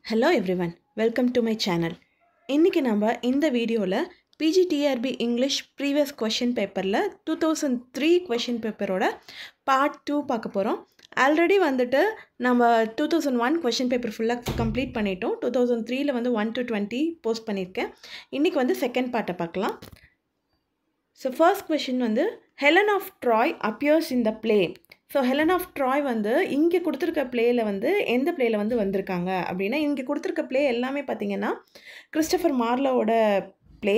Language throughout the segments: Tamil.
Hello everyone, welcome to my channel. இன்னைக்கு நம்ம இந்த வீடியோவில் PGTRB English previous question paperல 2003 question paperோட part 2 பார்க்க போகிறோம். ஆல்ரெடி வந்துட்டு நம்ம 2001 question paper ஃபுல்லாக கம்ப்ளீட் பண்ணிட்டோம். 2003ல வந்து 1 to 20 போஸ்ட் பண்ணியிருக்கேன். இன்றைக்கி வந்து செகண்ட் பார்ட்டை பார்க்கலாம். ஸோ ஃபர்ஸ்ட் கொஷின் வந்து Helen of Troy appears in the play. So Helen of Troy வந்து இங்கே கொடுத்துருக்க பிளேயில் வந்து எந்த பிளேயில் வந்து வந்திருக்காங்க அப்படின்னா, இங்கே கொடுத்துருக்க பிளே எல்லாமே பார்த்திங்கன்னா கிறிஸ்டோஃபர் மார்லோவோட பிளே.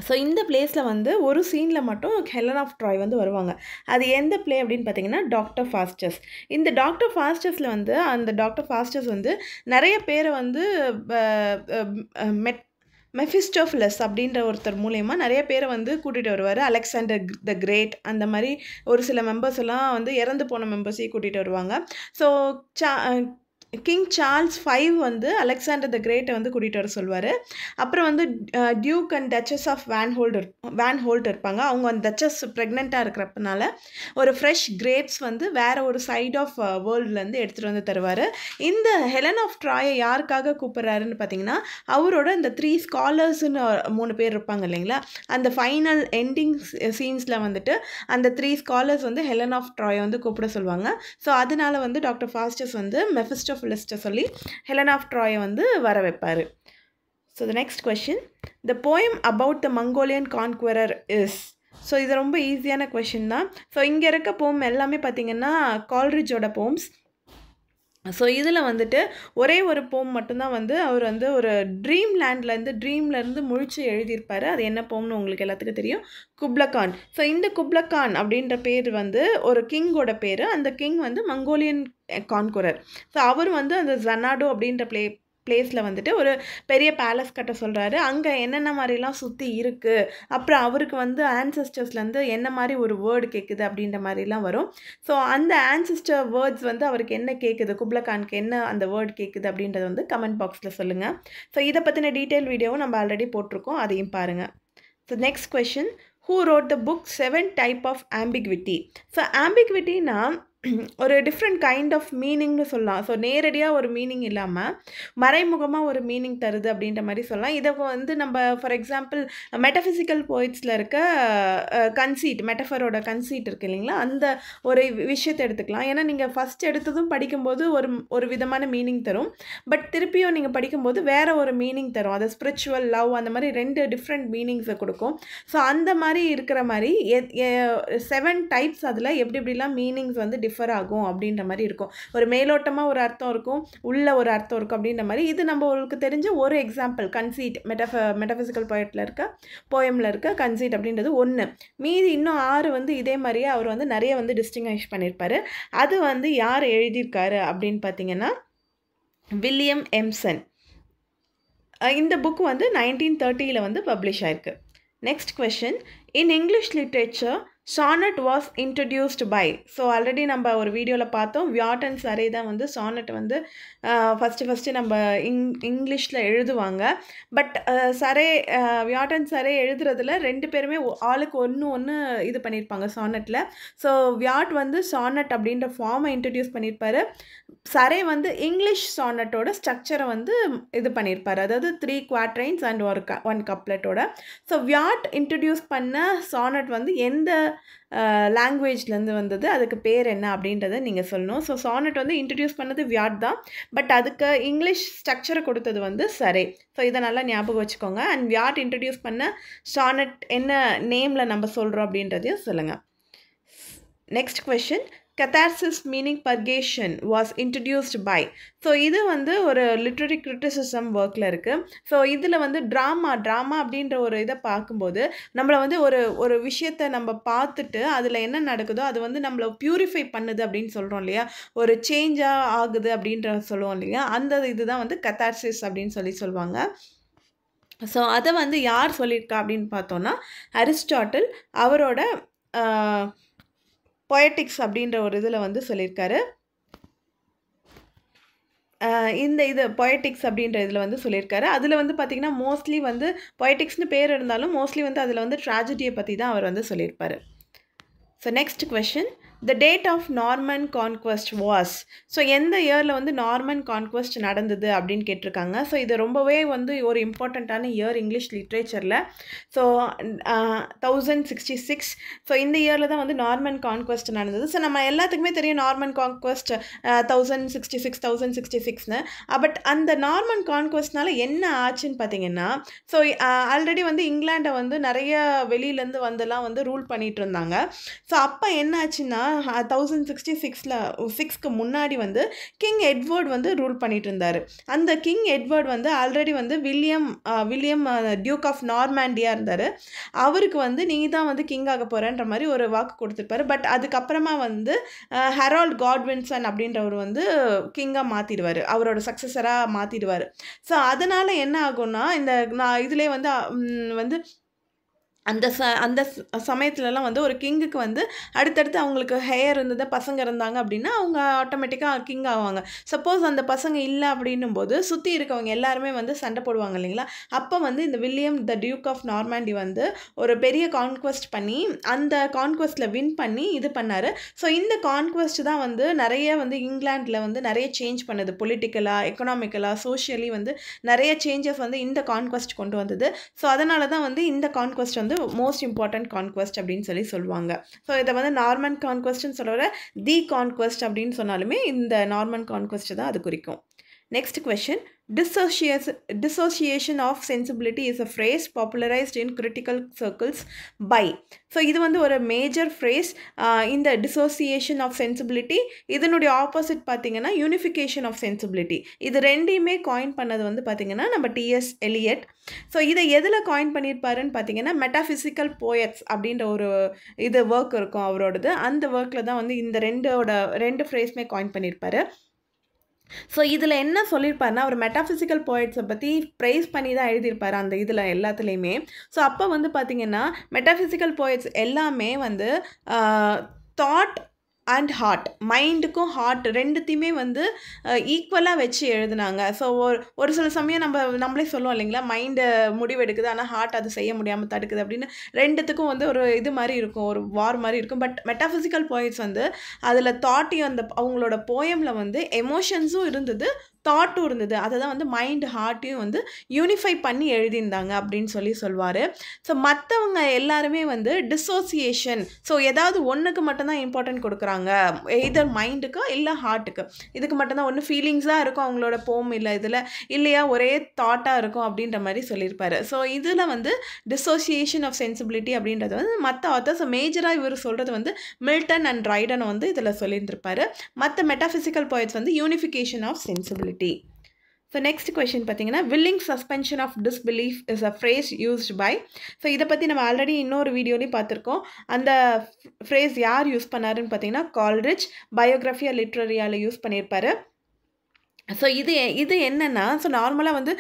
ஸோ இந்த பிளேஸில் வந்து ஒரு சீனில் மட்டும் ஹெலன் ஆஃப் ட்ராய் வந்து வருவாங்க. அது எந்த பிளே அப்படின்னு பார்த்தீங்கன்னா டாக்டர் ஃபாஸ்டஸ். இந்த டாக்டர் ஃபாஸ்டஸில் வந்து அந்த டாக்டர் ஃபாஸ்டஸ் வந்து நிறைய பேரை வந்து மெஃபிஸ்டோஃபிலஸ் அப்படின்ற ஒருத்தர் மூலயமா நிறைய பேரை வந்து கூட்டிகிட்டு வருவார். அலெக்சாண்டர் த கிரேட் அந்த மாதிரி ஒரு சில மெம்பர்ஸ் எல்லாம் வந்து இறந்து போன மெம்பர்ஸையும் கூட்டிகிட்டு வருவாங்க. ஸோ கிங் சார்ல்ஸ் 5 வந்து அலெக்சாண்டர் த கிரேட்டை வந்து கூட்டிகிட்டு வர சொல்வார். அப்புறம் வந்து duke and duchess of Vanholt இருப்பாங்க. அவங்க அந்த டச்சஸ் ப்ரெக்னெண்ட்டாக இருக்கிறப்பனால ஒரு ஃப்ரெஷ் கிரேப்ஸ் வந்து வேறு ஒரு சைட் ஆஃப் வேர்ல்ட்லேருந்து எடுத்துகிட்டு வந்து தருவார். இந்த ஹெலன் ஆஃப் ட்ராயை யாருக்காக கூப்பிட்றாருன்னு பார்த்தீங்கன்னா, அவரோட இந்த 3 ஸ்காலர்ஸ்ன்னு 3 பேர் இருப்பாங்க இல்லைங்களா, அந்த ஃபைனல் எண்டிங் சீன்ஸில் வந்துட்டு அந்த 3 ஸ்காலர்ஸ் வந்து ஹெலன் ஆஃப் ட்ராயை வந்து கூப்பிட சொல்லுவாங்க. ஸோ அதனால வந்து டாக்டர் ஃபாஸ்டஸ் வந்து மெஃபிஸ்டோஃபிலஸ்ட்டை சொல்லி ஹெலன் ஆஃப் ட்ராயை வந்து வர வைப்பார். So the next question, the poem about the Mongolian கான்குவரர் is. So இது ரொம்ப ஈஸியான கொஷின் தான். ஸோ இங்கே இருக்க போம் எல்லாமே பார்த்திங்கன்னா கால்ரிட்ஜோட போம்ஸ். ஸோ இதில் வந்துட்டு ஒரே ஒரு போம் மட்டும்தான் வந்து அவர் வந்து ஒரு ட்ரீம்லேருந்து முழிச்சு எழுதியிருப்பார். அது என்ன போம்னு உங்களுக்கு எல்லாத்துக்கும் தெரியும், குப்லகான். ஸோ இந்த குப்லகான் அப்படின்ற பேர் வந்து ஒரு கிங்கோட பேர். அந்த கிங் வந்து மங்கோலியன் கான்குரர். ஸோ அவர் வந்து அந்த ஜனாடோ அப்படின்ற பிளேஸில் வந்துட்டு ஒரு பெரிய பேலஸ் கட்ட சொல்கிறாரு. அங்கே என்னென்ன மாதிரிலாம் சுற்றி இருக்குது, அப்புறம் அவருக்கு வந்து ஆன்செஸ்டர்ஸ்லேருந்து என்ன மாதிரி ஒரு வேர்டு கேட்குது அப்படின்ற மாதிரிலாம் வரும். ஸோ அந்த ஆன்செஸ்டர் வேர்ட்ஸ் வந்து அவருக்கு என்ன கேட்குது, குப்லகானுக்கு என்ன அந்த வேர்டு கேட்குது அப்படின்றத வந்து கமெண்ட் பாக்ஸில் சொல்லுங்கள். ஸோ இதை பற்றின டீட்டெயில் வீடியோவும் நம்ம ஆல்ரெடி போட்டிருக்கோம், அதையும் பாருங்கள். So next question, who wrote the book 7 type of ambiguity. So ஆம்பிகுவிட்டினா ஒரு டிஃப்ரெண்ட் கைண்ட் ஆஃப் மீனிங்னு சொல்லலாம். ஸோ நேரடியாக ஒரு மீனிங் இல்லாமல் மறைமுகமாக ஒரு மீனிங் தருது அப்படின்ற மாதிரி சொல்லலாம். இதை வந்து நம்ம ஃபார் எக்ஸாம்பிள் மெட்டஃபிசிக்கல் போய்ட்ஸில் இருக்க கன்சீட், மெட்டஃபரோட கன்சீட் இருக்குது இல்லைங்களா, அந்த ஒரு விஷயத்தை எடுத்துக்கலாம். ஏன்னா நீங்கள் ஃபஸ்ட் எடுத்ததும் படிக்கும்போது ஒரு விதமான மீனிங் தரும், பட் திருப்பியும் நீங்கள் படிக்கும்போது வேறு ஒரு மீனிங் தரும். அது ஸ்பிரிச்சுவல், லவ், அந்த மாதிரி 2 டிஃப்ரெண்ட் மீனிங்ஸை கொடுக்கும். ஸோ அந்த மாதிரி இருக்கிற மாதிரி 7 டைப்ஸ் அதில் எப்படிலாம் மீனிங்ஸ் வந்து டிஃபர் ஆகும் அப்படின்ற மாதிரி இருக்கும். ஒரு மேலோட்டமாக ஒரு அர்த்தம் இருக்கும், உள்ள ஒரு அர்த்தம் இருக்கும் அப்படின்ற மாதிரி. இது நம்ம உங்களுக்கு தெரிஞ்ச ஒரு எக்ஸாம்பிள் கன்சீட், மெட்டஃபிசிக்கல் போயமில் இருக்க கன்சீட் அப்படின்றது 1. மீதி இன்னும் 6 வந்து இதே மாதிரியே அவர் வந்து நிறைய வந்து டிஸ்டிங்விஷ் பண்ணியிருப்பார். அது வந்து யார் எழுதியிருக்காரு அப்படின்னு பார்த்தீங்கன்னா வில்லியம் எம்சன். இந்த புக் வந்து 1930 வந்து பப்ளிஷ் ஆயிருக்கு. Next question, in English literature sonnet was introduced by. So already நம்ம ஒரு வீடியோவில் பார்த்தோம், வியாட் அண்ட் சரே தான் வந்து சானட் வந்து ஃபஸ்ட்டு நம்ம இங்கிலீஷில் எழுதுவாங்க. பட் வியாட் அண்ட் சரே எழுதுறதுல 2 பேருமே ஆளுக்கு ஒன்று இது பண்ணியிருப்பாங்க சானட்டில். ஸோ வியாட் வந்து சானட் அப்படின்ற ஃபார்மை இன்ட்ரடியூஸ் பண்ணியிருப்பார். சரே வந்து இங்கிலீஷ் சானட்டோட ஸ்ட்ரக்சரை வந்து இது பண்ணியிருப்பார், அதாவது 3 குவாட்ரைன்ஸ் அண்ட் 1 கப்லெட்டோட. ஸோ வியாட் இன்ட்ரடியூஸ் பண்ண சானட் வந்து எந்த லாங்குவேஜ்லேருந்து வந்தது, அதுக்கு பேர் என்ன அப்படின்றத நீங்கள் சொல்லணும். ஸோ சானட் வந்து இன்ட்ரடியூஸ் பண்ணது வியாட் தான், பட் அதுக்கு இங்கிலீஷ் ஸ்ட்ரக்சரை கொடுத்தது வந்து சரே. ஸோ இதை நல்லா ஞாபகம் வச்சுக்கோங்க. அண்ட் வியாட் இன்ட்ரடியூஸ் பண்ண சானட் என்ன நேமில் நம்ம சொல்கிறோம் அப்படின்றதையும் சொல்லுங்கள். Next question, catharsis meaning purgation was introduced by. So இது வந்து ஒரு லிட்ரரி கிரிட்டிசிசம் ஒர்க்கில் இருக்குது. ஸோ இதில் வந்து ட்ராமா அப்படின்ற ஒரு இதை பார்க்கும்போது நம்மளை வந்து ஒரு விஷயத்தை நம்ம பார்த்துட்டு அதில் என்ன நடக்குதோ அது வந்து நம்மளை ப்யூரிஃபை பண்ணுது அப்படின்னு சொல்கிறோம் இல்லையா, ஒரு சேஞ்சாக ஆகுது அப்படின்ற சொல்லுவோம் இல்லையா, அந்த இதுதான் வந்து கத்தார்சிஸ் அப்படின்னு சொல்லுவாங்க. ஸோ அதை வந்து யார் சொல்லியிருக்கா அப்படின்னு பார்த்தோன்னா அரிஸ்டாட்டில் அவரோட பொயட்டிக்ஸ் அப்படின்ற ஒரு இதில் வந்து சொல்லியிருக்காரு. இது பொயட்டிக்ஸ் அப்படின்ற இதில் வந்து சொல்லியிருக்காரு. அதில் வந்து பார்த்திங்கன்னா மோஸ்ட்லி வந்து பொயட்டிக்ஸ்னு பேர் இருந்தாலும் மோஸ்ட்லி வந்து அதில் வந்து ட்ராஜடியை பற்றி தான் அவர் வந்து சொல்லியிருப்பார். So next question, the date of Norman conquest was. So எந்த இயரில் வந்து நார்மன் கான்குவெஸ்ட் நடந்தது அப்படின்னு கேட்டிருக்காங்க. ஸோ இது ரொம்பவே வந்து ஒரு இம்பார்ட்டண்ட்டான இயர் இங்கிலீஷ் லிட்ரேச்சரில். ஸோ 1066. ஸோ இந்த இயரில் தான் வந்து நார்மன் கான்குவெஸ்ட் நடந்தது. ஸோ நம்ம எல்லாத்துக்குமே தெரியும் நார்மன் கான்குவெஸ்ட் 1066 பட் அந்த நார்மன் கான்குவெஸ்ட்னால என்ன ஆச்சுன்னு பார்த்தீங்கன்னா, ஸோ ஆல்ரெடி வந்து இங்கிலாண்டை வந்து நிறைய வெளியிலேருந்து வந்தெல்லாம் வந்து ரூல் பண்ணிட்டு இருந்தாங்க. ஸோ அப்போ என்ன ஆச்சுன்னா 1066க்கு முன்னாடி வந்து கிங் எட்வர்ட் வந்து ரூல் பண்ணிட்டு இருந்தார். அந்த கிங் எட்வர்ட் வந்து ஆல்ரெடி வந்து வில்லியம் டியூக் ஆஃப் நார்மாண்டியா இருந்தார். அவருக்கு வந்து நீ தான் வந்து கிங் ஆக போகிறன்ற மாதிரி ஒரு வாக்கு கொடுத்துருப்பாரு. பட் அதுக்கப்புறமா வந்து ஹெரால்ட் காட்வின்சன் அப்படின்றவர் வந்து கிங்காக மாற்றிடுவார், அவரோட சக்ஸஸராக மாற்றிடுவார். ஸோ அதனால் என்ன ஆகும்னா இந்த நான் இதிலே வந்து வந்து அந்த சமயத்துலலாம் வந்து ஒரு கிங்குக்கு வந்து அடுத்தடுத்து அவங்களுக்கு ஹேர் இருந்தது, பசங்க இருந்தாங்க அப்படின்னா அவங்க ஆட்டோமேட்டிக்காக கிங் ஆவாங்க. சப்போஸ் அந்த பசங்க இல்லை அப்படின்னும் போது சுற்றி இருக்கவங்க எல்லாருமே வந்து சண்டை போடுவாங்க இல்லைங்களா. அப்போ வந்து இந்த William the Duke of Normandy வந்து ஒரு பெரிய கான்குவெஸ்ட் பண்ணி அந்த கான்குவெஸ்ட்டில் வின் பண்ணி இது பண்ணார். ஸோ இந்த கான்குவெஸ்ட் தான் வந்து நிறைய வந்து இங்கிலாண்டில் வந்து நிறைய சேஞ்ச் பண்ணுது. பொலிட்டிக்கலாக, எக்கனாமிக்கலாக, சோஷியலி வந்து நிறைய சேஞ்சஸ் வந்து இந்த கான்குவெஸ்ட் கொண்டு வந்தது. ஸோ அதனால தான் வந்து இந்த கான்குவெஸ்ட் வந்து மோஸ்ட் இம்பார்ட்டன்ட் கான்குவெஸ்ட் அப்படின்னு சொல்லுவாங்க. ஸோ இதை வந்து நார்மன் கான்குவெஸ்ட்னு சொல்கிற தி கான்குவெஸ்ட் அப்படின்னு சொன்னாலுமே இந்த நார்மன் கான்குவெஸ்ட் தான் அது குறிக்கும். Next question. Dissociation of sensibility is a phrase popularized in critical circles by. So இது வந்து ஒரு மேஜர் ஃப்ரேஸ். இந்த டிசோசியேஷன் ஆஃப் சென்சிபிலிட்டி, இதனுடைய ஆப்போசிட் பார்த்தீங்கன்னா யூனிஃபிகேஷன் ஆஃப் சென்சிபிலிட்டி. இது ரெண்டையுமே காயின் பண்ணது வந்து பார்த்தீங்கன்னா நம்ம டிஎஸ் எலியட். ஸோ இதை எதில் காயின் பண்ணியிருப்பாருன்னு பார்த்தீங்கன்னா மெட்டாஃபிசிக்கல் போயட்ஸ் அப்படின்ற ஒரு இது ஒர்க் இருக்கும் அவரோடது. அந்த ஒர்க்கில் தான் வந்து இந்த ரெண்டு ஃப்ரேஸுமே காயின் பண்ணியிருப்பாரு. ஸோ இதில் என்ன சொல்லியிருப்பாருன்னா, அவர் மெட்டாஃபிசிக்கல் போய்ட்ஸை பற்றி ப்ரைஸ் பண்ணி தான் எழுதியிருப்பார் அந்த இதில் எல்லாத்துலேயுமே. ஸோ அப்போ வந்து பார்த்திங்கன்னா மெட்டாஃபிசிக்கல் போய்ட்ஸ் எல்லாமே வந்து தாட் அண்ட் ஹார்ட், மைண்டுக்கும் ஹார்ட் ரெண்டுத்தையுமே வந்து ஈக்குவலாக வச்சு எழுதுனாங்க. ஸோ ஒரு சில சமயம் நம்மளே சொல்லுவோம் இல்லைங்களா, மைண்டு முடிவெடுக்குது ஆனால் ஹார்ட் அது செய்ய முடியாமல் தடுக்குது அப்படின்னு. ரெண்டுத்துக்கும் வந்து ஒரு இது மாதிரி இருக்கும், ஒரு வார் மாதிரி இருக்கும். பட் மெட்டாஃபிசிக்கல் போய்ட்ஸ் வந்து அதில் தாட்டையும் அந்த அவங்களோட போயமில் வந்து எமோஷன்ஸும் இருந்தது, தாட்டும் இருந்தது. அதை தான் வந்து மைண்டு ஹார்ட்டையும் வந்து யூனிஃபை பண்ணி எழுதியிருந்தாங்க அப்படின்னு சொல்லுவார். ஸோ மற்றவங்க எல்லாருமே வந்து டிசோசியேஷன், ஸோ ஏதாவது ஒன்றுக்கு மட்டும்தான் இம்பார்ட்டன்ட் கொடுக்குறாங்க, எய்தர் மைண்டுக்கு இல்லை ஹார்ட்டுக்கு. இதுக்கு மட்டும்தான் ஒன்று ஃபீலிங்ஸாக இருக்கும் அவங்களோட போம், இல்லை இதில் இல்லையா ஒரே தாட்டாக இருக்கும் அப்படின்ற மாதிரி சொல்லியிருப்பாரு. ஸோ இதில் வந்து டிசோசியேஷன் ஆஃப் சென்சிபிலிட்டி அப்படின்றது வந்து மற்ற ஆத்தர்ஸ் மேஜராக இவர் சொல்கிறது வந்து மில்டன் அண்ட் ரைடன் வந்து இதில் சொல்லியிருந்திருப்பாரு. மற்ற மெட்டாஃபிசிக்கல் போய்ட்ஸ் வந்து unification of sensibility. So next question பார்த்தீங்கன்னா, willing suspension of disbelief is a phrase used by. So இதை பற்றி நம்ம ஆல்ரெடி இன்னொரு வீடியோலையும் பார்த்துருக்கோம். அந்த ஃப்ரேஸ் யார் யூஸ் பண்ணாருன்னு பார்த்தீங்கன்னா கால்ரிட்ஜ் பயோகிராஃபியா லிட்ரரியாவில் யூஸ் பண்ணியிருப்பாரு. ஸோ இது என்னென்னா, ஸோ நார்மலாக வந்து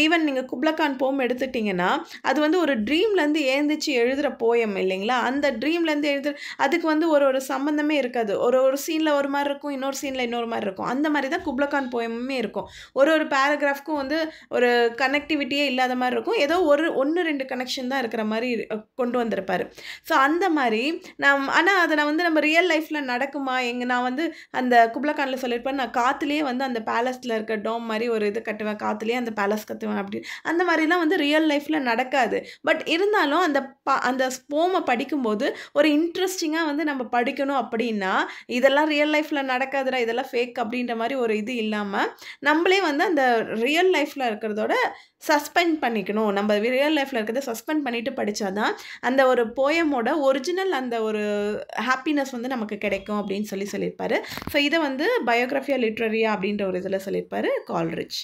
ஈவன் நீங்கள் குப்லகான் போம் எடுத்துட்டிங்கன்னா அது வந்து ஒரு ட்ரீம்லேருந்து எழுந்திரிச்சு எழுதுகிற போயம் இல்லைங்களா. அந்த ட்ரீம்லேருந்து அதுக்கு வந்து ஒரு சம்மந்தமே இருக்காது. ஒரு சீனில் ஒரு மாதிரி இருக்கும், இன்னொரு சீனில் இன்னொரு மாதிரி இருக்கும். அந்த மாதிரி தான் குப்லகான் போயமுமே இருக்கும். ஒரு பேராகிராஃப்க்கும் வந்து ஒரு கனெக்டிவிட்டியே இல்லாத மாதிரி இருக்கும். ஏதோ 1-2 கனெக்ஷன் தான் இருக்கிற மாதிரி கொண்டு வந்திருப்பார். ஸோ அந்த மாதிரி ஆனால் அதை நான் வந்து நம்ம ரியல் லைஃப்பில் நடக்குமா, நான் வந்து அந்த குப்லகானில் சொல்லியிருப்பேன், நான் காற்றுலேயே வந்து அந்த பேலஸ் இருக்க டோம் மாதிரி ஒரு இது கட்டுவேன், காத்துலேயே அந்த பேலஸ் கட்டுவேன் அப்படி. அந்த மாதிரிலாம் வந்து ரியல் லைஃப்பில் நடக்காது. பட் இருந்தாலும் அந்த போமை படிக்கும்போது ஒரு இன்ட்ரெஸ்டிங்காக வந்து நம்ம படிக்கணும் அப்படின்னா, இதெல்லாம் ரியல் லைஃப்பில் நடக்காதுடா, இதெல்லாம் ஃபேக் அப்படின்ற மாதிரி ஒரு இது இல்லாமல் நம்மளே வந்து அந்த ரியல் லைஃப்பில் இருக்கிறதோட சஸ்பெண்ட் பண்ணிக்கணும். நம்ம ரியல் லைஃப்பில் இருக்கிறத சஸ்பெண்ட் பண்ணிவிட்டு படித்தாதான் அந்த ஒரு போயமோட ஒரிஜினல் அந்த ஒரு ஹாப்பினஸ் வந்து நமக்கு கிடைக்கும் அப்படின்னு சொல்லியிருப்பாரு. ஸோ இதை வந்து பயோகிராஃபியா லிட்ரரியா அப்படின்ற ஒரு இதில் சொல்லியிருப்பாரு Coleridge.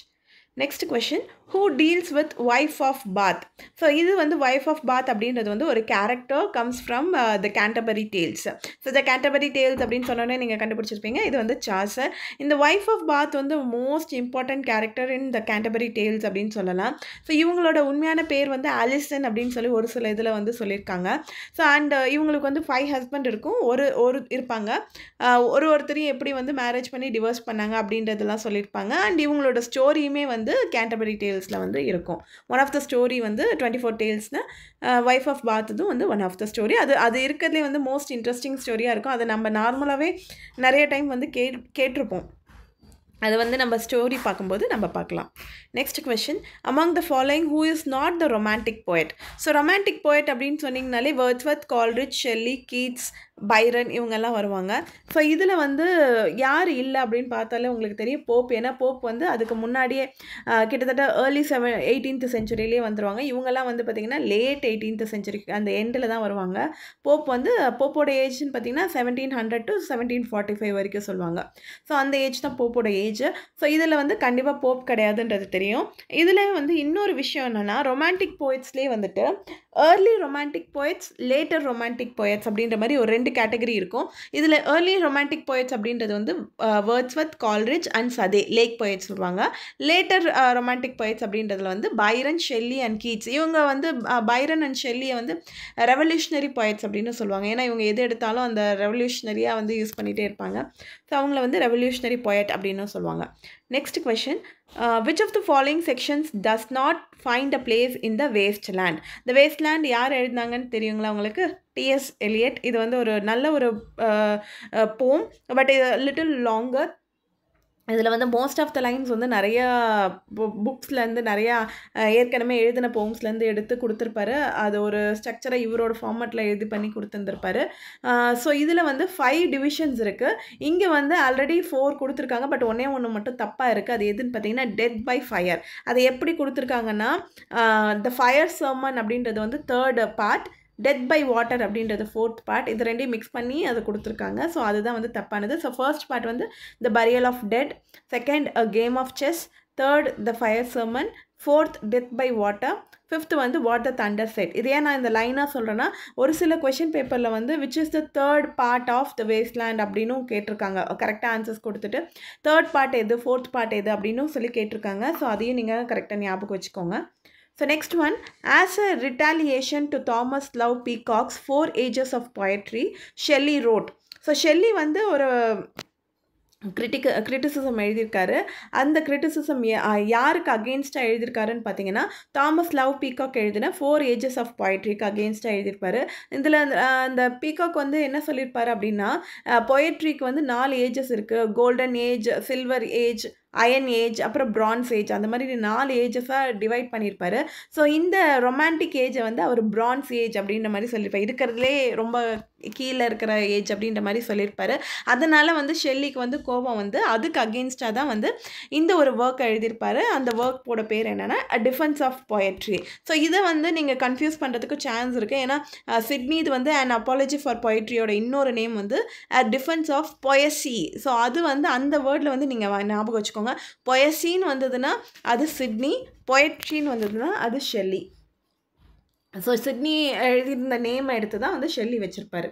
Next question. Who deals with wife of Bath. So இது வந்து ஒய்ஃப் ஆஃப் பாத் அப்படின்றது வந்து ஒரு character comes from the Canterbury Tales. So the Canterbury Tales அப்படின்னு சொன்னோன்னே நீங்கள் கண்டுபிடிச்சிருப்பீங்க, இது வந்து சார்சர். இந்த ஒய்ஃப் ஆஃப் பாத் வந்து மோஸ்ட் இம்பார்ட்டன்ட் கேரக்டர் இன் த கேண்டர்பரி டேல்ஸ் அப்படின்னு சொல்லலாம். ஸோ இவங்களோட உண்மையான பேர் வந்து ஆலிசன் அப்படின்னு சொல்லி ஒரு சில இதில் வந்து சொல்லியிருக்காங்க. ஸோ அண்ட் இவங்களுக்கு வந்து 5 ஹஸ்பண்ட் இருக்கும், ஒரு இருப்பாங்க. ஒருத்தரையும் எப்படி வந்து மேரேஜ் பண்ணி டிவோர்ஸ் பண்ணாங்க அப்படின்றதெல்லாம் சொல்லியிருப்பாங்க. அண்ட் இவங்களோட ஸ்டோரியுமே வந்து வந்து கேண்டர்பரி டேல்ஸில் வந்து இருக்கும். ஒன் ஆஃப் த ஸ்டோரி வந்து 24 டேல்ஸ்னு ஒய்ஃப் ஆஃப் பாத் இதுவும் வந்து ஒன் ஆஃப் த ஸ்டோரி. அது இருக்கிறதுலே வந்து மோஸ்ட் இன்ட்ரெஸ்டிங் ஸ்டோரியாக இருக்கும். அதை நம்ம நார்மலாகவே நிறைய டைம் வந்து கேட்டிருப்போம். அது வந்து நம்ம ஸ்டோரி பார்க்கும்போது நம்ம பார்க்கலாம். Next question, among the following who is not the romantic poet? So romantic poet அப்படின்னு சொன்னிங்கனாலே Wordsworth, Coleridge, Shelley, Keats, Byron இவங்கெல்லாம் வருவாங்க. ஸோ இதில் வந்து யார் இல்லை அப்படின்னு பார்த்தாலே உங்களுக்கு தெரியும், போப். ஏன்னா போப் வந்து அதுக்கு முன்னாடியே கிட்டத்தட்ட ஏர்லி 18th செஞ்சுரியிலே வந்துடுவாங்க. இவங்கெல்லாம் வந்து பார்த்திங்கன்னா லேட் 18th செஞ்சுரி அந்த எண்டில் தான் வருவாங்க. போப்போட ஏஜ்னு பார்த்திங்கன்னா 1700 to 1745 வரைக்கும் சொல்லுவாங்க. ஸோ அந்த ஏஜ் தான் போப்போட ஏஜ். ஸோ இதில் வந்து கண்டிப்பாக போப் கிடையாதுன்றது தெரியும். இதில் வந்து இன்னொரு விஷயம் என்னென்னா, ரொமான்டிக் போயட்ஸ்லேயே வந்துட்டு early romantic poets, later romantic poets அப்படின்ற மாதிரி ஒரு 2 கேட்டகரி இருக்கும். இதில் ஏர்லி ரொமான்டிக் போயட்ஸ் அப்படின்றது வந்து Wordsworth, Coleridge and Southey, lake poets சொல்லுவாங்க. லேட்டர் ரொமான்டிக் போயட்ஸ் அப்படின்றதுல வந்து பைரன், ஷெல்லி அண்ட் கீட்ஸ். இவங்க வந்து பைரன் அண்ட் ஷெல்லியை வந்து ரெவல்யூஷனரி போயட்ஸ் அப்படின்னு சொல்லுவாங்க. ஏன்னா இவங்க எது எடுத்தாலும் அந்த ரெவல்யூஷனரியாக வந்து யூஸ் பண்ணிகிட்டே இருப்பாங்க. ஸோ அவங்கள வந்து ரெவல்யூஷனரி போயட் அப்படின்னு சொல்லுவாங்க. Next question, which of the following sections does not find a place in the wasteland? The wasteland யார் எழுதினாங்கன்னு தெரியுங்களா உங்களுக்கு? T S Eliot. இது வந்து ஒரு நல்ல ஒரு போம், பட் இது லிட்டில் லாங்கர். இதில் வந்து மோஸ்ட் ஆஃப் த லைன்ஸ் வந்து நிறையா புக்ஸ்லேருந்து நிறையா ஏற்கனவே எழுதின போம்ஸ்லேருந்து எடுத்து கொடுத்துருப்பாரு. அது ஒரு ஸ்ட்ரக்சரை இவரோட ஃபார்மேட்டில் எழுதி பண்ணி கொடுத்துருந்துருப்பாரு. ஸோ இதில் வந்து 5 டிவிஷன்ஸ் இருக்குது. இங்கே வந்து ஆல்ரெடி 4 கொடுத்துருக்காங்க, பட் ஒன்றே ஒன்று மட்டும் தப்பாக இருக்குது. அது எதுன்னு பார்த்தீங்கன்னா டெத் பை ஃபயர். அதை எப்படி கொடுத்துருக்காங்கன்னா த ஃபயர் சர்மன் அப்படின்றது வந்து 3rd part, death by water அப்படின்றது 4th பார்ட். இது ரெண்டையும் மிக்ஸ் பண்ணி அதை கொடுத்துருக்காங்க. ஸோ அதுதான் வந்து தப்பானது. ஸோ ஃபர்ஸ்ட் பார்ட் வந்து the burial of dead, second a game of chess, third the fire sermon, fourth death by water, fifth வந்து வாட் த தண்டர் செட். இதே நான் இந்த லைனாக சொல்கிறேன்னா, ஒரு சில கொஷின் பேப்பரில் வந்து which is the 3rd part of the Waste Land அப்படின்னும் கேட்டிருக்காங்க. கரெக்டாக ஆன்சர்ஸ் கொடுத்துட்டு 3rd பார்ட் எது, 4th பார்ட் எது அப்படின்னும் சொல்லி கேட்டிருக்காங்க. ஸோ அதையும் நீங்கள் கரெக்டாக ஞாபகம் வச்சுக்கோங்க. So next one, as a retaliation to Thomas Love Peacock's 4 Ages of Poetry, Shelley wrote. So Shelley வந்து ஒரு கிரிட்டிசிசம் எழுதியிருக்காரு. அந்த கிரிட்டிசிசம் யாருக்கு அகெயின்ஸ்டாக எழுதியிருக்காருன்னு பார்த்தீங்கன்னா, தாமஸ் லவ் பீகாக் எழுதின 4 ஏஜஸ் ஆஃப் பொயட்ரிக்கு அகெயின்ஸ்டாக எழுதியிருப்பார். இதில் அந்த பீகாக் வந்து என்ன சொல்லியிருப்பார் அப்படின்னா, பொயட்ரிக்கு வந்து 4 ஏஜஸ் இருக்குது. Golden age, silver age, iron age, அப்புறம் பிரான்ஸ் ஏஜ், அந்த மாதிரி 4 ஏஜஸாக டிவைட் பண்ணியிருப்பார். ஸோ இந்த ரொமான்டிக் ஏஜை வந்து அவர் பிரான்ஸ் ஏஜ் அப்படின்ற மாதிரி சொல்லியிருப்பார். இருக்கிறதுலே ரொம்ப கீழே இருக்கிற ஏஜ் அப்படின்ற மாதிரி சொல்லியிருப்பார். அதனால் வந்து ஷெல்லிக்கு வந்து கோபம் வந்து அதுக்கு அகெயின்ஸ்டாக தான் வந்து இந்த ஒரு ஒர்க் எழுதியிருப்பார். அந்த ஒர்க்கோட பேர் என்னென்னா a defence of poetry. So இதை வந்து நீங்கள் கன்ஃபியூஸ் பண்ணுறதுக்கு சான்ஸ் இருக்குது. ஏன்னா சிட்னி இது வந்து அன் அப்பாலஜி ஃபார் பொயட்ரியோட இன்னொரு நேம் வந்து அ டிஃபென்ஸ் ஆஃப் பொயசி. ஸோ அது வந்து அந்த வேர்டில் வந்து நீங்கள் ஞாபகம் வச்சுக்கோங்க. பொயசின்னு வந்ததுன்னா அது சிட்னி, பொயட்ரின்னு வந்ததுன்னா அது ஷெல்லி. ஸோ சிட்னி எழுதியிருந்த நேம் எடுத்து தான் வந்து ஷெல்லி வச்சுருப்பாரு.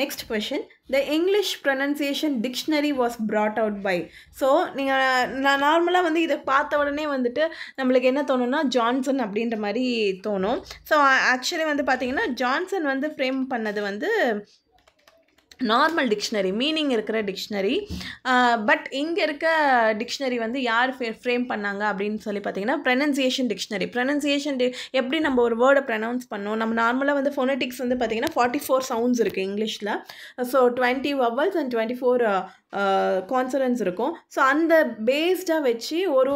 Next question, the English pronunciation dictionary was brought out by. So நான் நார்மலாக வந்து இதை பார்த்த உடனே வந்துட்டு நம்மளுக்கு என்ன தோணுன்னா ஜான்சன் அப்படின்ற மாதிரி தோணும். ஸோ ஆக்சுவலி வந்து பார்த்திங்கன்னா ஜான்சன் வந்து ஃப்ரேம் பண்ணது வந்து நார்மல் டிக்ஷனரி, மீனிங் இருக்கிற டிக்ஷனரி. பட் இங்கே இருக்க டிக்ஷனரி வந்து யார் ஃப்ரேம் பண்ணாங்க அப்படின்னு சொல்லி பார்த்தீங்கன்னா ப்ரொனன்சியேஷன் டிக்ஷனரி. எப்படி நம்ம ஒரு வேர்டை ப்ரொனவுன்ஸ் பண்ணோம், நம்ம நார்மலாக வந்து ஃபோனட்டிக்ஸ் வந்து பார்த்திங்கன்னா 44 சவுண்ட்ஸ் இருக்குது இங்கிலீஷில். ஸோ 20 வவல்ஸ் அண்ட் 24 கான்சனன்ட்ஸ் இருக்கும். ஸோ அந்த பேஸ்டாக வச்சு ஒரு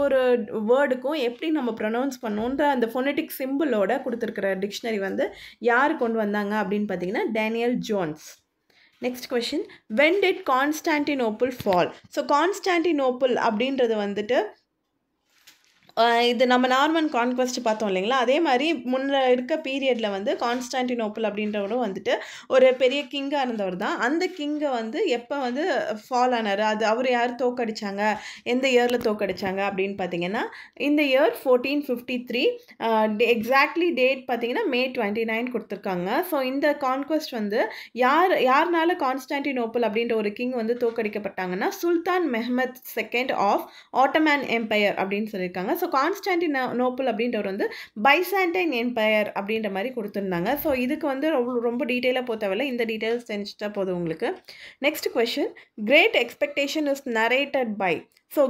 வேர்டுக்கும் எப்படி நம்ம ப்ரொனவுன்ஸ் பண்ணோன்ற அந்த ஃபோனட்டிக் சிம்பிளோட கொடுத்துருக்கிற டிக்ஷனரி வந்து யார் கொண்டு வந்தாங்க அப்படின்னு பார்த்தீங்கன்னா Daniel Jones. Next question, when did Constantinople fall? So Constantinople அப்படின்றது வந்துட்டு இது நம்ம நார்மன் கான்குவெஸ்ட் பார்த்தோம் இல்லைங்களா, அதே மாதிரி முன்ன இருக்க பீரியடில் வந்து கான்ஸ்டான்டினோப்பிள் அப்படின்றவரும் வந்துட்டு ஒரு பெரிய கிங்காக இருந்தவர் தான். அந்த கிங்கை வந்து எப்போ வந்து ஃபால் ஆனார், அது அவர் யார் தோக்கடிச்சாங்க, எந்த இயரில் தோக்கடிச்சாங்க அப்படின்னு பார்த்தீங்கன்னா இந்த இயர் 1453. எக்ஸாக்ட்லி டேட் பார்த்தீங்கன்னா May 29 கொடுத்துருக்காங்க. ஸோ இந்த கான்குவெஸ்ட் வந்து யாருனால கான்ஸ்டான்டினோப்பிள் அப்படின்ற ஒரு கிங் வந்து தோக்கடிக்கப்பட்டாங்கன்னா சுல்தான் மெஹமத் II ஆஃப் ஆட்டோமன் எம்பையர் அப்படின்னு சொல்லியிருக்காங்க. ஸோ கான்ஸ்டான்டினோப்பிள் அப்படின்றவர் வந்து பைசாண்டைன் எம்பையர் அப்படின்ற மாதிரி கொடுத்துருந்தாங்க. ஸோ இதுக்கு வந்து ரொம்ப டீட்டெயிலாக போத்தவில்லை, இந்த டீட்டெயில்ஸ் தெரிஞ்சுட்டா போதும் உங்களுக்கு. Next question, Great Expectation is narrated by. So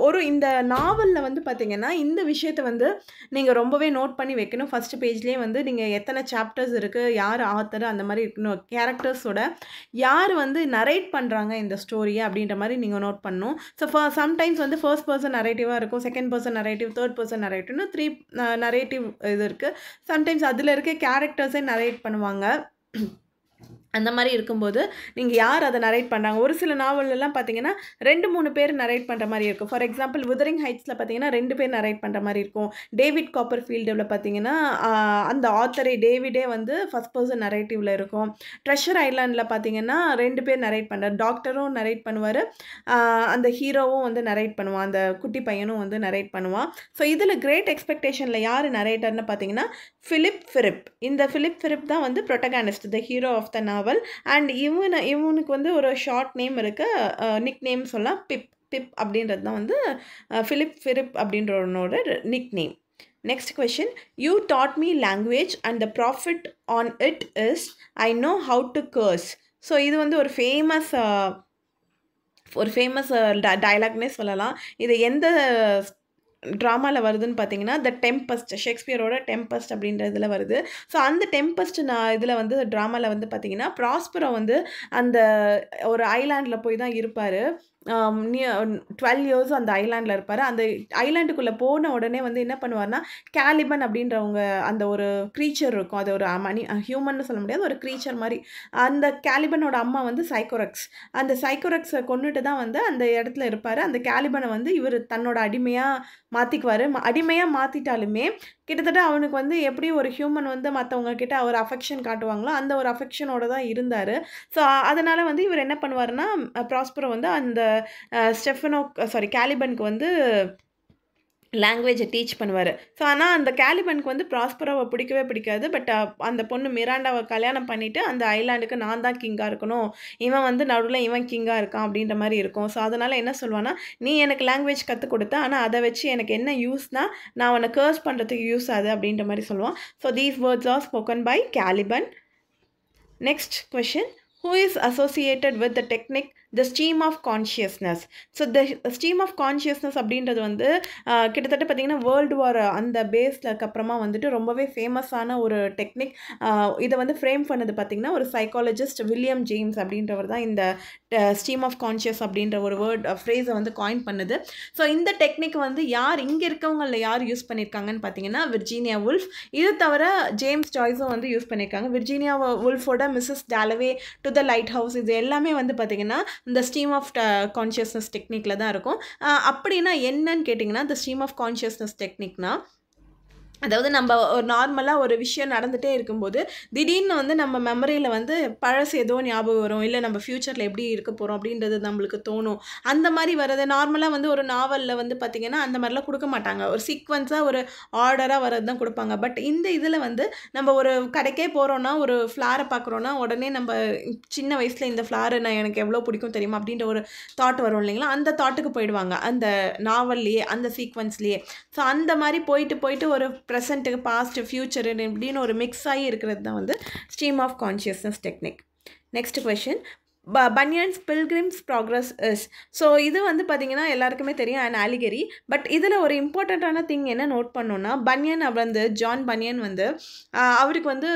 ஒரு இந்த நாவலில் வந்து பார்த்தீங்கன்னா இந்த விஷயத்த வந்து நீங்கள் ரொம்பவே நோட் பண்ணி வைக்கணும். ஃபஸ்ட்டு பேஜ்லேயே வந்து நீங்கள் எத்தனை சாப்டர்ஸ் இருக்குது, யார் ஆத்தர், அந்த மாதிரி இருக்கணும். கேரக்டர்ஸோட யார் வந்து நரேட் பண்ணுறாங்க இந்த ஸ்டோரியை அப்படின்ற மாதிரி நீங்கள் நோட் பண்ணணும். ஸோ சம்டைம்ஸ் வந்து ஃபர்ஸ்ட் பர்சன் நரேட்டிவாக இருக்கும், second person narrative, third person நரேட்டிவ்னு 3 நரேட்டிவ் இது இருக்குது. சம்டைம்ஸ் அதில் இருக்க கேரக்டர்ஸே நரேட் பண்ணுவாங்க. அந்த மாதிரி இருக்கும்போது நீங்கள் யார் அதை நரேட் பண்ணுறாங்க. ஒரு சில நாவல்லாம் பார்த்தீங்கன்னா 2-3 பேர் நரேட் பண்ணுற மாதிரி இருக்கும். ஃபார் எக்ஸாம்பிள் விதரிங் ஹைட்ஸில் பார்த்தீங்கன்னா 2 பேர் நரேட் பண்ணுற மாதிரி இருக்கும். டேவிட் காப்பர்ஃபீல்டில் பார்த்தீங்கன்னா அந்த ஆத்தரே டேவிடே வந்து ஃபஸ்ட் பர்சன் நரேட்டிவில் இருக்கும். ட்ரெஷர் ஐலாண்டில் பார்த்தீங்கன்னா 2 பேர் நரேட் பண்ணுறாரு. டாக்டரும் நரேட் பண்ணுவார், அந்த ஹீரோவும் வந்து நரேட் பண்ணுவான், அந்த குட்டி பையனும் வந்து நரேட் பண்ணுவான். ஸோ இதில் கிரேட் எக்ஸ்பெக்டேஷனில் யார் நரேட்டர்னு பார்த்தீங்கன்னா ஃபிலிப் ஃபிரிப். இந்த ஃபிலிப் ஃபிரிப் தான் வந்து protagonist, the hero of the novel. And இவனுக்கு வந்து ஒரு ஷார்ட் நேம் இருக்கு, நிக் நேம் சொல்லலாம், பிப் அப்படின்றது தான் வந்து ஃபிலிப் ஃபிரிப் அப்படின்றவனோட nickname. Next question, you taught me language and the profit on it is I know how to curse. So இது வந்து ஒரு ஃபேமஸ் டயலாக்னே சொல்லலாம். இது எந்த ட்ராமாவில் வருதுன்னு பார்த்தீங்கன்னா த டெம்பஸ்ட், ஷேக்ஸ்பியரோட டெம்பஸ்ட் அப்படின்றதுல வருது. ஸோ அந்த டெம்பஸ்ட் இதில் வந்து ட்ராமாவில் வந்து பார்த்தீங்கன்னா ப்ராஸ்பரோ வந்து அந்த ஒரு ஐலாண்டில் போய் தான் இருப்பார். 12 இயர்ஸ் அந்த ஐலாண்டில் இருப்பார். அந்த ஐலாண்டுக்குள்ளே போன உடனே வந்து என்ன பண்ணுவார்னா, கேலிபன் அப்படின்றவங்க அந்த ஒரு க்ரீச்சர் இருக்கும், அது ஒரு ஹியூமன்னு சொல்ல முடியாது, ஒரு க்ரீச்சர் மாதிரி. அந்த கேலிபனோட அம்மா வந்து சைக்கோரக்ஸ். அந்த சைக்கோரக்ஸை கொண்டுட்டு தான் வந்து அந்த இடத்துல இருப்பார். அந்த கேலிபனை வந்து இவர் தன்னோட அடிமையாக மாற்றிக்குவார். அடிமையாக மாற்றிட்டாலுமே கிட்டத்தட்ட அவனுக்கு வந்து எப்படி ஒரு ஹியூமன் வந்து மற்றவங்க கிட்ட ஒரு அஃபெக்ஷன் காட்டுவாங்களோ அந்த ஒரு அஃபெக்ஷனோட தான் இருந்தார். ஸோ அதனால் வந்து இவர் என்ன பண்ணுவார்னா, ப்ராஸ்பரோ வந்து அந்த கேலிபனுக்கு வந்து லாங்குவேஜை டீச் பண்ணுவார். ஸோ ஆனால் அந்த கேலிபனுக்கு வந்து ப்ராஸ்பரோவை பிடிக்கவே பிடிக்காது. பட் அந்த பொண்ணு மிராண்டாவை கல்யாணம் பண்ணிவிட்டு அந்த ஐலாண்டுக்கு நான் தான் கிங்காக இருக்கணும், இவன் வந்து நடுவில் இவன் கிங்காக இருக்கான் அப்படின்ற மாதிரி இருக்கும். ஸோ அதனால் என்ன சொல்லுவான்னா, நீ எனக்கு லாங்குவேஜ் கற்றுக் கொடுத்த, ஆனால் அதை வச்சு எனக்கு என்ன யூஸ்னால் நான் அவனை கர்ஸ் பண்ணுறதுக்கு யூஸ் ஆகுது அப்படின்ற மாதிரி சொல்லுவான். So these words are spoken by Caliban. Next question, who is associated with the technique the stream of consciousness. So the stream of consciousness அப்படின்றது வந்து கிட்டத்தட்ட பார்த்திங்கன்னா வேர்ல்டு வார் அந்த பேஸ்லக்கு அப்புறமா வந்துட்டு ரொம்பவே ஃபேமஸான ஒரு டெக்னிக். இதை வந்து ஃப்ரேம் பண்ணது பார்த்திங்கன்னா ஒரு சைக்காலஜிஸ்ட் வில்லியம் ஜேம்ஸ் அப்படின்றவர் தான் இந்த ஸ்ட்ரீம் ஆஃப் கான்ஷியஸ் அப்படின்ற ஒரு ஃப்ரேஸை வந்து காயின் பண்ணுது. ஸோ இந்த டெக்னிக் வந்து இங்கே இருக்கவங்களில் யார் யூஸ் பண்ணியிருக்காங்கன்னு பார்த்தீங்கன்னா விர்ஜீனியா வுல்ஃப். இது தவிர ஜேம்ஸ் ஜாய்ஸும் வந்து யூஸ் பண்ணியிருக்காங்க. விர்ஜீனியா வுல்ஃபோட Mrs Dalloway, to the lighthouse, இது எல்லாமே வந்து பார்த்திங்கன்னா இந்த ஸ்ட்ரீம் ஆஃப் கான்ஷியஸ்னஸ் டெக்னிக்கில் தான் இருக்கும். அப்படின்னா என்னன்னு கேட்டிங்கன்னா, இந்த ஸ்ட்ரீம் ஆஃப் கான்ஷியஸ்னஸ் டெக்னிக்னா, அதாவது நம்ம ஒரு நார்மலாக ஒரு விஷயம் நடந்துகிட்டே இருக்கும்போது திடீர்னு வந்து நம்ம மெமரியில் வந்து பழசு ஏதோ ஞாபகம் வரும், இல்லை நம்ம ஃப்யூச்சரில் எப்படி இருக்க போகிறோம் அப்படின்றது நம்மளுக்கு தோணும். அந்த மாதிரி வர்றது நார்மலாக வந்து ஒரு நாவலில் வந்து பார்த்திங்கன்னா அந்த மாதிரிலாம் கொடுக்க மாட்டாங்க. ஒரு சீக்வன்ஸாக ஒரு ஆர்டராக வர்றது தான் கொடுப்பாங்க. பட் இந்த இதில் வந்து நம்ம ஒரு கடைக்கே போகிறோன்னா, ஒரு ஃப்ளாரை பார்க்குறோன்னா உடனே நம்ம சின்ன வயசில் இந்த ஃப்ளாரை நான் எனக்கு எவ்வளோ பிடிக்கும் தெரியுமா அப்படின்ற ஒரு தாட் வரும் இல்லைங்களா, அந்த தாட்டுக்கு போயிடுவாங்க அந்த நாவல்லையே, அந்த சீக்வன்ஸ்லேயே. ஸோ அந்த மாதிரி போயிட்டு ஒரு ப்ரெசண்ட்டு, பாஸ்ட்டு, ஃப்யூச்சரு இப்படின்னு ஒரு மிக்ஸ் ஆகி இருக்கிறது தான் வந்து stream of consciousness technique. Next question, Bunyan's Pilgrim's Progress is. So இது வந்து பார்த்திங்கன்னா எல்லாருக்குமே தெரியும் அண்ட் ஆலிகரி. பட் இதில் ஒரு இம்பார்ட்டண்ட்டான திங் என்ன நோட் பண்ணோன்னா, பன்யன் வந்து ஜான் பன்யன் வந்து அவருக்கு வந்து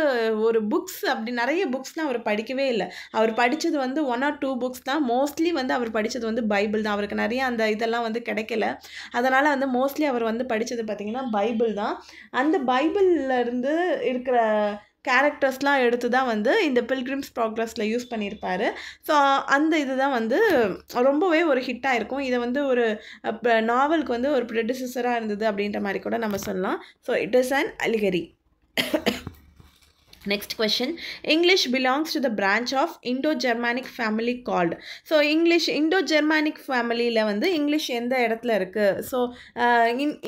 ஒரு புக்ஸ் அப்படி நிறைய புக்ஸ்லாம் அவர் படிக்கவே இல்லை. அவர் படித்தது வந்து 1 or 2 புக்ஸ் தான். மோஸ்ட்லி வந்து அவர் படித்தது வந்து பைபிள் தான். அவருக்கு நிறைய அந்த இதெல்லாம் வந்து கிடைக்கல. அதனால் வந்து மோஸ்ட்லி அவர் வந்து படித்தது பார்த்திங்கன்னா பைபிள் தான். அந்த பைபிளில் இருந்து இருக்கிற கேரக்டர்ஸ்லாம் எடுத்து தான் வந்து இந்த பில்கிரிம்ஸ் ப்ராக்ரஸில் யூஸ் பண்ணியிருப்பார். ஸோ அந்த இதுதான் வந்து ரொம்பவே ஒரு ஹிட்டாக இருக்கும். இதை வந்து ஒரு நாவலுக்கு வந்து ஒரு ப்ரெடிசஸராக இருந்தது அப்படின்ற மாதிரி கூட நம்ம சொல்லலாம். So it is an allegory. Next question, English belongs to the branch of Indo-Germanic family called. So Indo-Germanic ஃபேமிலியில் வந்து இங்கிலீஷ் எந்த இடத்துல இருக்குது? ஸோ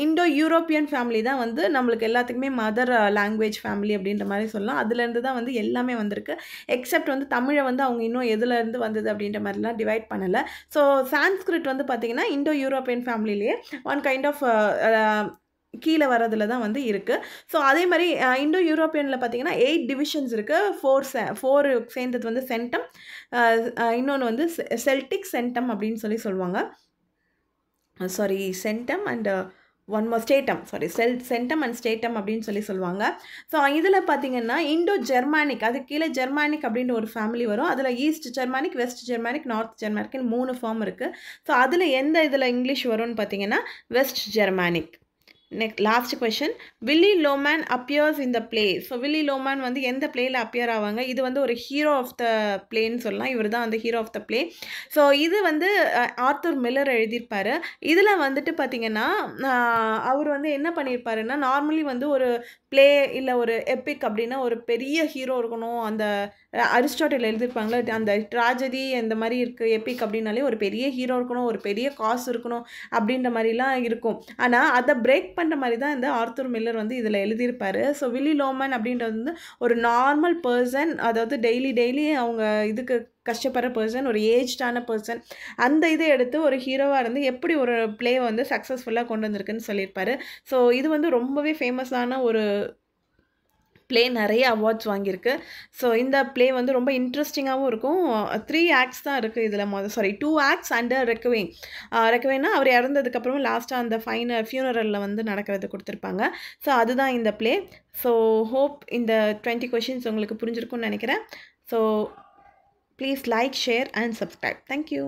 இண்டோ-யூரோப்பியன் ஃபேமிலி தான் வந்து நம்மளுக்கு எல்லாத்துக்குமே மதர் லாங்குவேஜ் ஃபேமிலி அப்படின்ற மாதிரி சொல்லலாம். அதுலேருந்து தான் வந்து எல்லாமே வந்திருக்கு. எக்ஸப்ட் வந்து தமிழை வந்து அவங்க இன்னும் எதுலேருந்து வந்தது அப்படின்ற மாதிரிலாம் டிவைட் பண்ணலை. ஸோ சான்ஸ்கிரிட் வந்து பார்த்திங்கன்னா இண்டோ-யூரோப்பியன் ஃபேமிலியிலே ஒன் கைண்ட் ஆஃப் கீழே வரதுல தான் வந்து இருக்குது. ஸோ அதே மாதிரி இண்டோ யூரோப்பியனில் பார்த்திங்கன்னா 8 டிவிஷன்ஸ் இருக்குது. 4 சேர்ந்தது வந்து சென்டம், இன்னொன்று வந்து செல்டிக் சென்டம் அப்படின்னு சொல்லுவாங்க. Sorry centum and one more satem, sorry centum and satem அப்படின்னு சொல்லுவாங்க. ஸோ இதில் பார்த்தீங்கன்னா இண்டோ ஜெர்மானிக், அது கீழே ஜெர்மானிக் அப்படின்ற ஒரு ஃபேமிலி வரும். அதில் East Germanic, West Germanic, North ஜெர்மானிக்னு 3 ஃபார்ம் இருக்குது. ஸோ அதில் எந்த இதில் இங்கிலீஷ் வரும்னு பார்த்தீங்கன்னா West Germanic. Last question, Willy Loman appears in the play. So Willy Loman வந்து எந்த பிளேயில் அப்பியர் ஆவாங்க? இது வந்து ஒரு ஹீரோ ஆஃப் த பிளேன்னு சொல்லலாம். இவர் தான் அந்த hero of the play. So இது வந்து ஆர்த்தர் மில்லர் எழுதியிருப்பார். இதில் வந்துட்டு பார்த்திங்கன்னா அவர் வந்து என்ன பண்ணியிருப்பாருன்னா, நார்மலி வந்து ஒரு பிளே இல்லை ஒரு எப்பிக் அப்படின்னா ஒரு பெரிய ஹீரோ இருக்கணும். அந்த அரிஸ்டாட்டில் எழுதியிருப்பாங்களே, அந்த ட்ராஜடி இந்த மாதிரி இருக்குது எப்பிக் அப்படின்னாலே ஒரு பெரிய ஹீரோ இருக்கணும், ஒரு பெரிய காசு இருக்கணும் அப்படின்ற மாதிரிலாம் இருக்கும். ஆனால் அதை பிரேக் பண்ணுற மாதிரி தான் இந்த ஆர்த்தர் மில்லர் வந்து இதில் எழுதியிருப்பார். ஸோ வில்லி லோமன் அப்படின்றது வந்து ஒரு நார்மல் பர்சன், அதாவது டெய்லி அவங்க இதுக்கு கஷ்டப்படுற பர்சன், ஒரு ஏஜ்டான பர்சன், அந்த இதை எடுத்து ஒரு ஹீரோவாக இருந்து எப்படி ஒரு பிளே வந்து சக்ஸஸ்ஃபுல்லாக கொண்டு வந்திருக்குன்னு சொல்லியிருப்பாரு. ஸோ இது வந்து ரொம்பவே ஃபேமஸான ஒரு பிளே, நிறைய அவார்ட்ஸ் வாங்கியிருக்கு. ஸோ இந்த பிளே வந்து ரொம்ப இன்ட்ரெஸ்டிங்காகவும் இருக்கும். 3 ஆக்ட்ஸ் தான் இருக்குது இதில். 2 ஆக்ட்ஸ் அண்ட் ரெக்வெயின். ரெக்வெயின்னா அவர் இறந்ததுக்கப்புறம் லாஸ்ட்டாக அந்த ஃபியூனரலில் வந்து நடக்கிறது கொடுத்துருப்பாங்க. ஸோ அதுதான் இந்த பிளே. ஸோ ஹோப் இந்த 20 கொஷின்ஸ் உங்களுக்கு புரிஞ்சிருக்கும்னு நினைக்கிறேன். So please like, share and subscribe. Thank you.